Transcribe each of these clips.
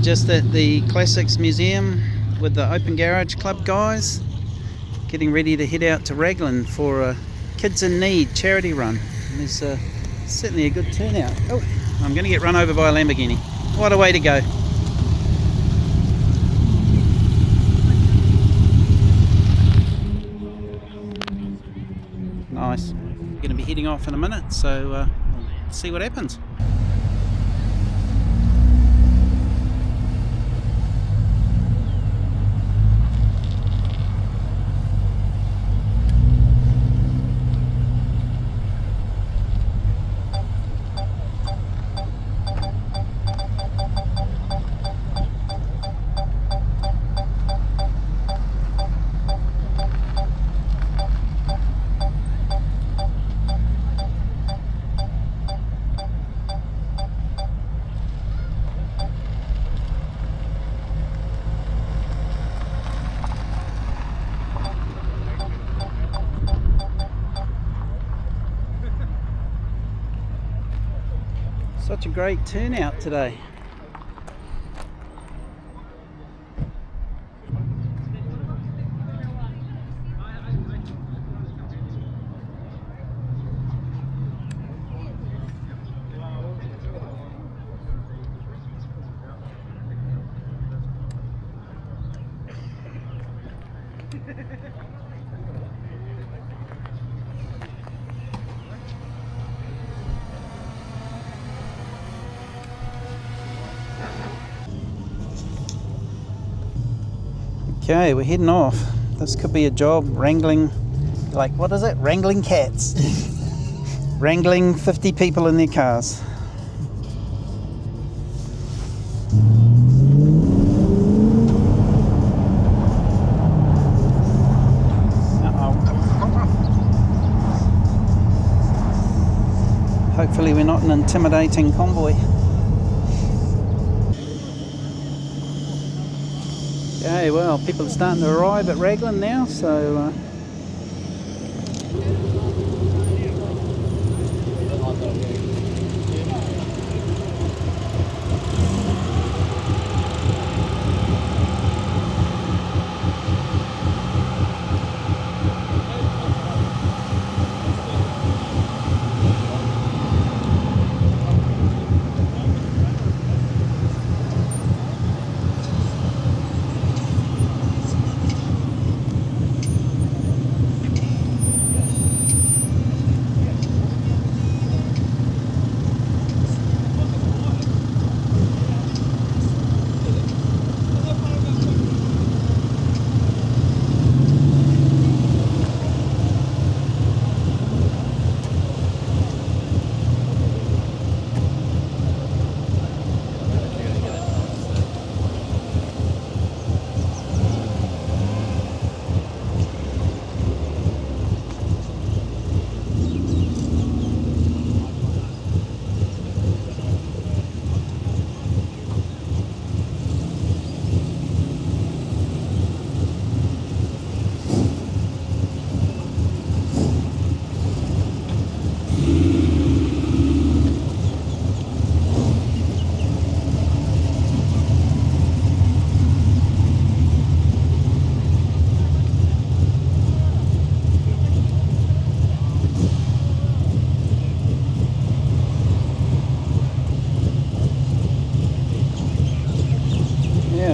just at the Classics Museum with the Open Garage Club guys, getting ready to head out to Raglan for a Kids in Need charity run. And there's certainly a good turnout. Oh, I'm going to get run over by a Lamborghini. What a way to go. Nice. We're going to be heading off in a minute, so we'll see what happens. Such a great turnout today. Okay, we're heading off. This could be a job wrangling, like, what is it? Wrangling cats. Wrangling 50 people in their cars. Hopefully we're not an intimidating convoy. Okay, well, people are starting to arrive at Raglan now, so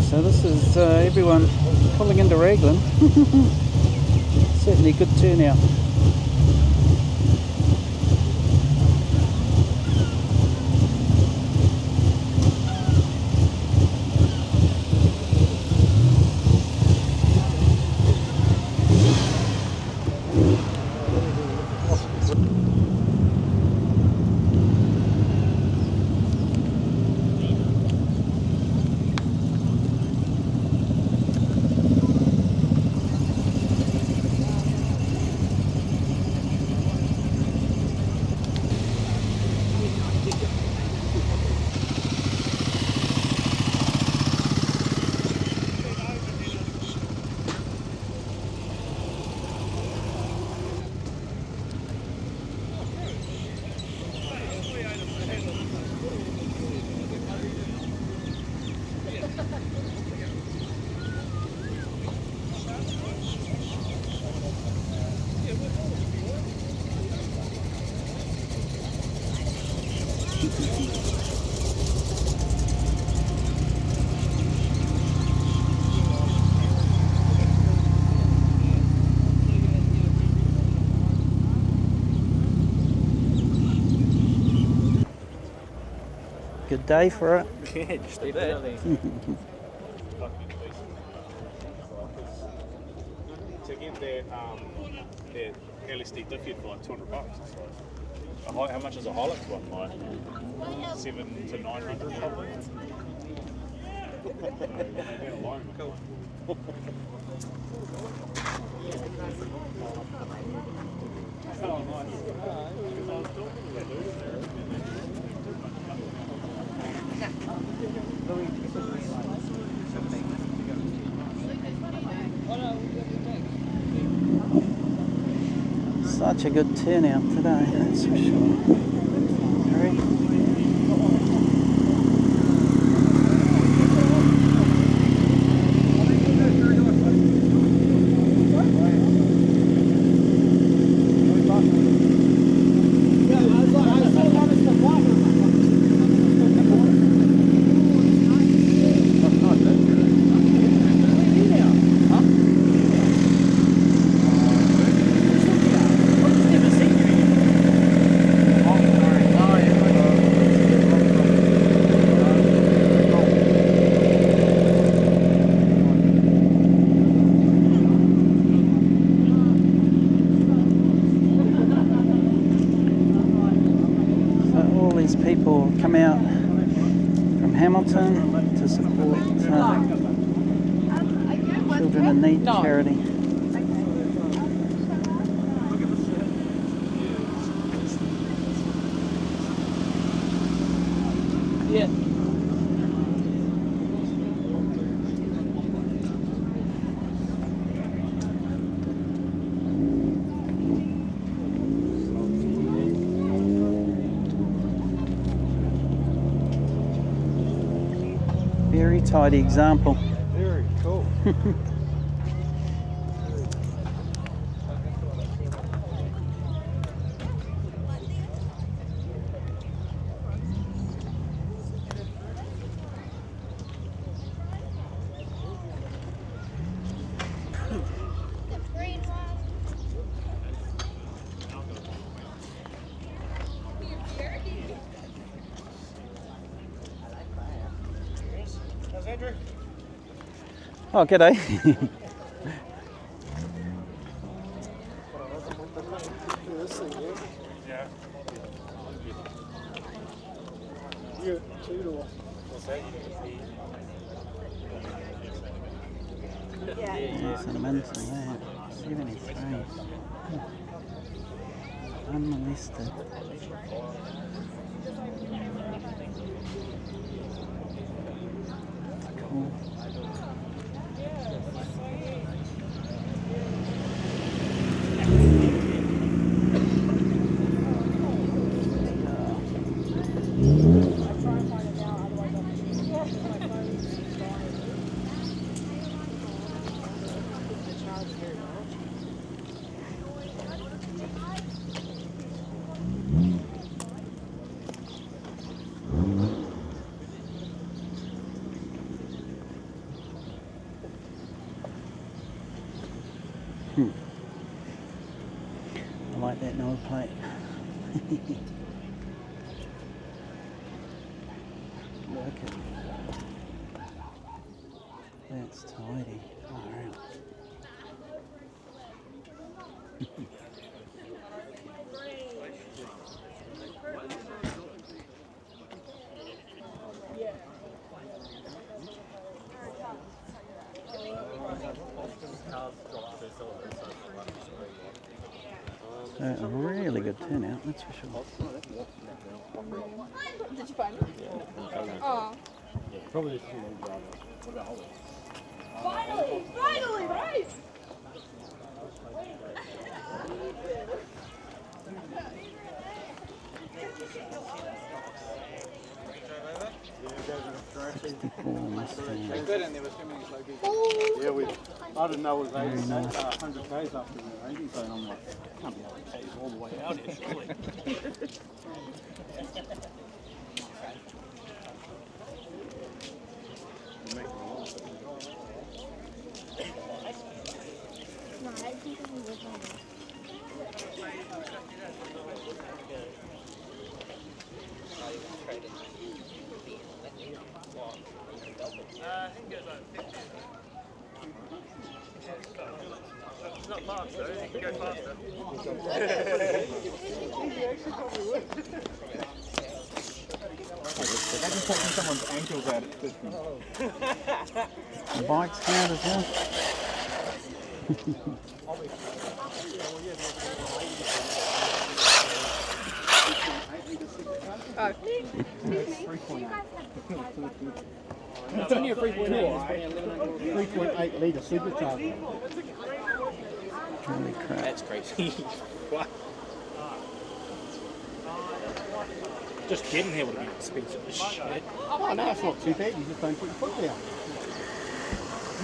so this is everyone pulling into Raglan. Certainly a good turnout. day for it. Yeah, just a bit. To get that LSD diffuser for like $200. How much is a Hilux one? Like 700 to 900 probably. Cool. Such a good turnout today, that's for sure. People come out from Hamilton to support Children in Need charity. Yeah. Very tidy example. Very cool. Oh, g'day. That's immense, that. 73. Unmolested. Cool. I like that number plate. Look at that's tidy. Oh, right. A really good turnout, that's for sure. Did you find it? Yeah. Oh. Yeah, probably just Finally! Finally, right? Mustang. Yeah, I didn't know it was 100 k's after the ranging zone. I'm like, I can't be 100 k's all the way out here, surely. No, I think it was on. Imagine taking someone's ankles out at this point. The bikes count as well. It's only a 3.8 litre supercharger. Holy crap. That's crazy. What? Just getting here would have been expensive as shit. Oh no, it's not too bad, you just don't put your foot down.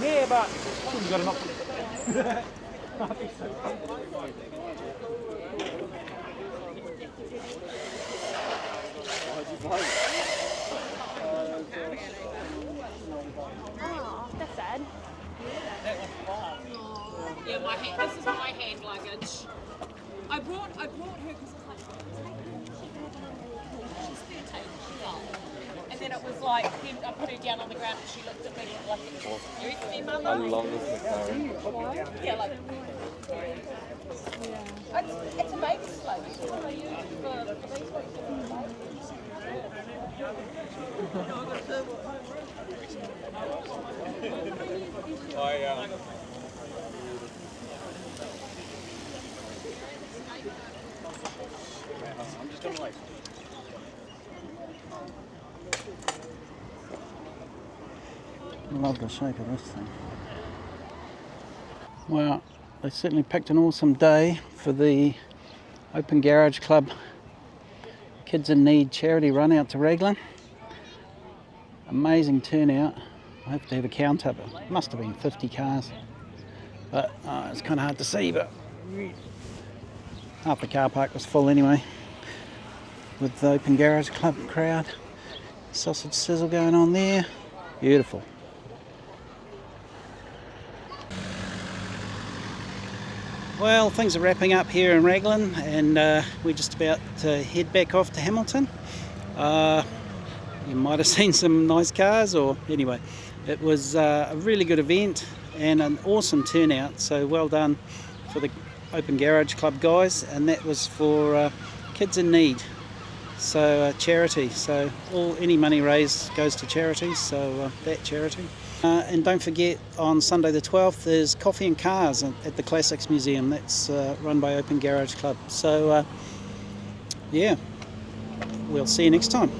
Yeah, but you got to knock. Oh, that's sad. Yeah, this is my hand luggage. I brought her because it's like, she's 13, she's old. And then it was like, then I put her down on the ground and she looked at me like, you eat me, mama? I love this McLaren. Yeah, like, it's a baby slope. It's what I use for these ones. I'm just gonna like. Love the shape of this thing. Well, they certainly picked an awesome day for the Open Garage Club Kids in Need charity run out to Raglan. Amazing turnout. I have to have a count up. It must have been 50 cars. But it's kind of hard to see, but half the car park was full anyway. With the Open Garage Club crowd. Sausage sizzle going on there. Beautiful. Well, things are wrapping up here in Raglan, and we're just about to head back off to Hamilton. You might have seen some nice cars, or anyway, it was a really good event and an awesome turnout, so well done for the Open Garage Club guys, and that was for Kids in Need, so charity, so any money raised goes to charity, so that charity. And don't forget, on Sunday the 12th there's Coffee and Cars at the Classics Museum. That's run by Open Garage Club. So yeah, we'll see you next time.